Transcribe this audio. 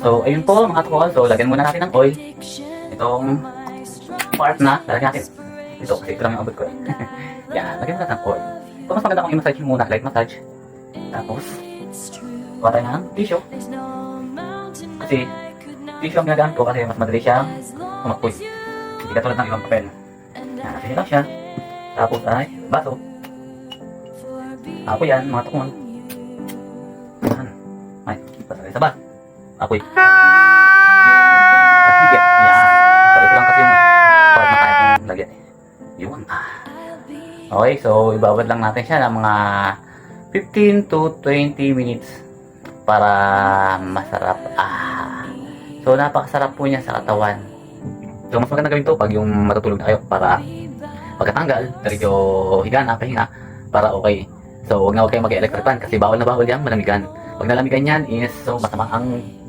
So, ayun po mga tol. So, lagyan muna natin ng oil. Itong part na, lalagyan natin. Ito, kasi ito lang yung abot ko. Yan, lagyan muna natin ng oil. So, mas maganda kung i-massage mo muna, light massage. Tapos, kuha tayo ng tissue. Kasi, tissue ang ginagamit ko kasi mas madali siyang umapoy. Hindi katulad ng ibang papel. Yan, kasi lang siya. Tapos ay, baso. Apoy yan, mga tukon. Yan. Ay, basta rin sa ba? Apoy. At higit. Yan. So, ito lang kasi yung part na kaya kong lagyan. Yun. Okay, so ibabad lang natin siya ng mga 15 to 20 minutes para masarap. So, napakasarap po niya sa katawan. So, mas maganda gawin to pag yung matutulog na kayo para pagkatanggal, medyo higa na, pahinga, para okay. So, huwag kayong mag-electric fan kasi bawal na bawal yan, malamigan. Pag nalamigan yan is, so masama ang